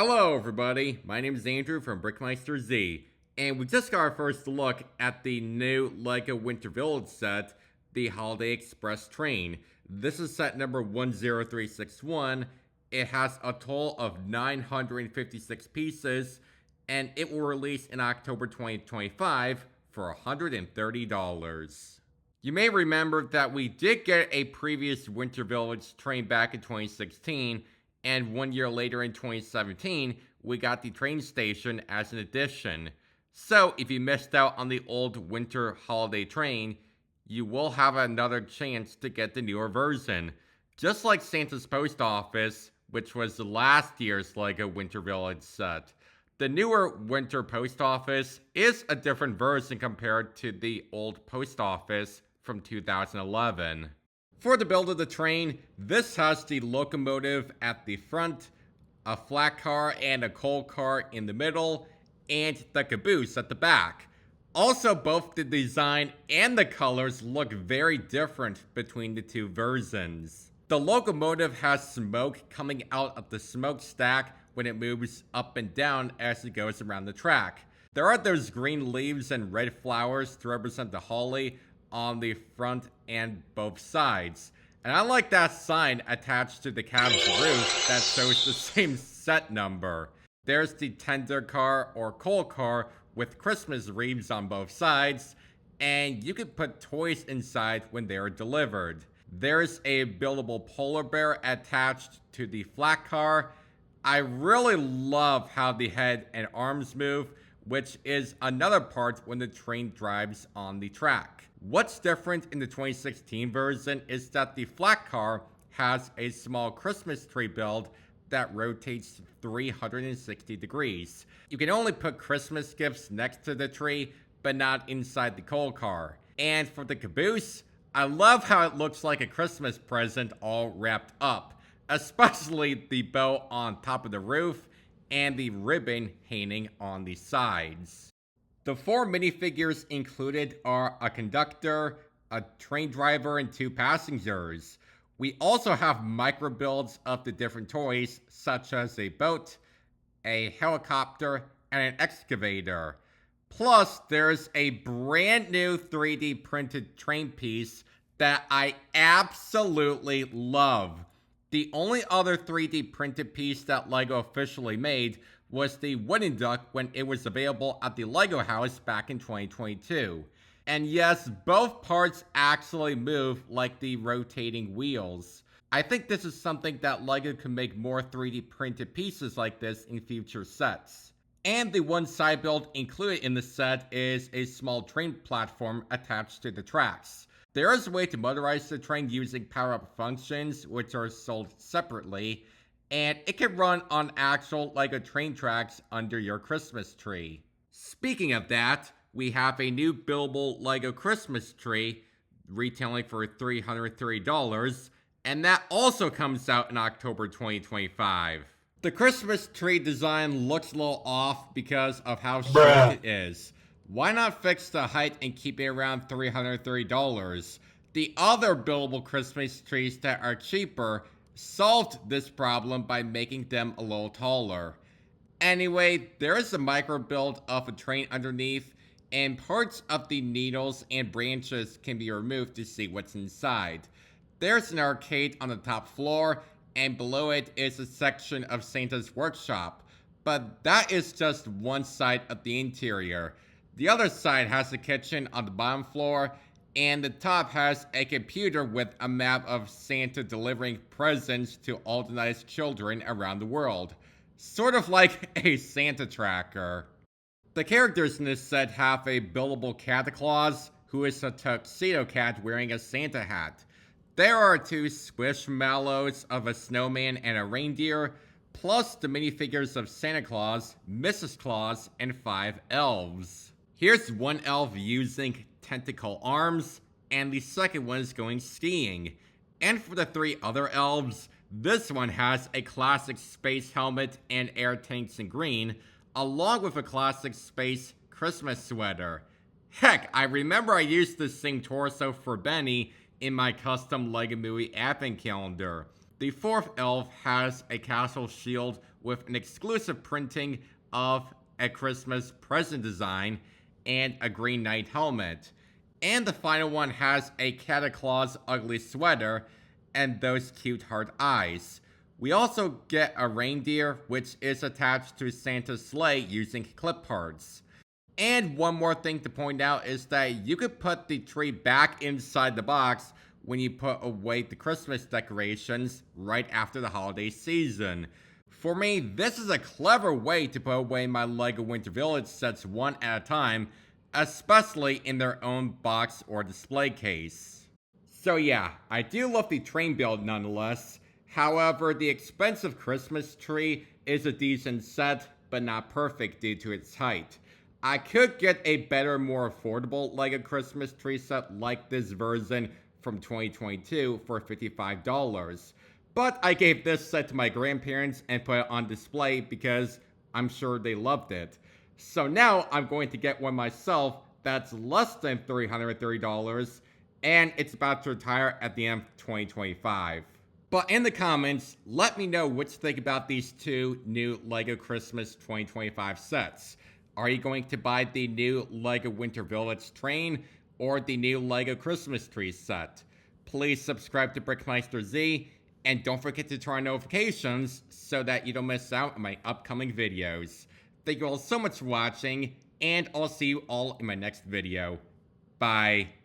Hello everybody, my name is Andrew from BrickMeisterZ, and we just got our first look at the new LEGO Winter Village set, the Holiday Express Train. This is set number 10361. It has a total of 956 pieces, and it will release in October 2025 for $130. You may remember that we did get a previous Winter Village train back in 2016, and 1 year later in 2017, we got the train station as an addition. So if you missed out on the old winter holiday train, you will have another chance to get the newer version. Just like Santa's Post Office, which was the last year's LEGO Winter Village set. The newer Winter Post Office is a different version compared to the old Post Office from 2011. For the build of the train, this has the locomotive at the front, a flat car and a coal car in the middle, and the caboose at the back. Also, both the design and the colors look very different between the two versions. The locomotive has smoke coming out of the smokestack when it moves up and down as it goes around the track. There are those green leaves and red flowers to represent the holly on the front and both sides. And I like that sign attached to the cab's roof that shows the same set number. There's the tender car or coal car with Christmas wreaths on both sides, and you can put toys inside when they are delivered. There's a buildable polar bear attached to the flat car. I really love how the head and arms move, which is another part when the train drives on the track. What's different in the 2016 version is that the flat car has a small Christmas tree build that rotates 360 degrees. You can only put Christmas gifts next to the tree, but not inside the coal car. And for the caboose, I love how it looks like a Christmas present all wrapped up, especially the bow on top of the roof and the ribbon hanging on the sides. The 4 minifigures included are a conductor, a train driver, and 2 passengers. We also have micro builds of the different toys, such as a boat, a helicopter, and an excavator. Plus, there's a brand new 3D printed train piece that I absolutely love. The only other 3D printed piece that LEGO officially made was the wooden duck when it was available at the LEGO house back in 2022. And yes, both parts actually move like the rotating wheels. I think this is something that LEGO can make more 3D printed pieces like this in future sets. And the one side build included in the set is a small train platform attached to the tracks. There is a way to motorize the train using power-up functions, which are sold separately, and it can run on actual LEGO train tracks under your Christmas tree. Speaking of that, we have a new buildable LEGO Christmas tree retailing for $330, and that also comes out in October 2025. The Christmas tree design looks a little off because of how short it is. Why not fix the height and keep it around $330? The other buildable Christmas trees that are cheaper solved this problem by making them a little taller. Anyway, there is a micro build of a train underneath, and parts of the needles and branches can be removed to see what's inside. There's an arcade on the top floor, and below it is a section of Santa's workshop, but that is just one side of the interior. The other side has a kitchen on the bottom floor, and the top has a computer with a map of Santa delivering presents to all the nice children around the world. Sort of like a Santa tracker. The characters in this set have a buildable Santa Claus, who is a tuxedo cat wearing a Santa hat. There are 2 squishmallows of a snowman and a reindeer, plus the minifigures of Santa Claus, Mrs. Claus, and 5 elves. Here's one elf using tentacle arms, and the second one is going skiing. And for the 3 other elves, this one has a classic space helmet and air tanks in green, along with a classic space Christmas sweater. Heck, I remember I used this same torso for Benny in my custom LEGO Movie advent calendar. The 4th elf has a castle shield with an exclusive printing of a Christmas present design and a Green Knight helmet. And the final one has a Santa Claus ugly sweater and those cute heart eyes. We also get a reindeer, which is attached to Santa's sleigh using clip parts. And one more thing to point out is that you could put the tree back inside the box when you put away the Christmas decorations right after the holiday season. For me, this is a clever way to put away my LEGO Winter Village sets one at a time, especially in their own box or display case. So yeah, I do love the train build nonetheless. However, the expensive Christmas tree is a decent set, but not perfect due to its height. I could get a better, more affordable LEGO Christmas tree set like this version from 2022 for $55. But I gave this set to my grandparents and put it on display because I'm sure they loved it. So now I'm going to get one myself that's less than $330, and it's about to retire at the end of 2025. But in the comments, let me know what you think about these two new LEGO Christmas 2025 sets. Are you going to buy the new LEGO Winter Village train or the new LEGO Christmas tree set? Please subscribe to BrickMeisterZ and don't forget to turn on notifications so that you don't miss out on my upcoming videos. Thank you all so much for watching, and I'll see you all in my next video. Bye.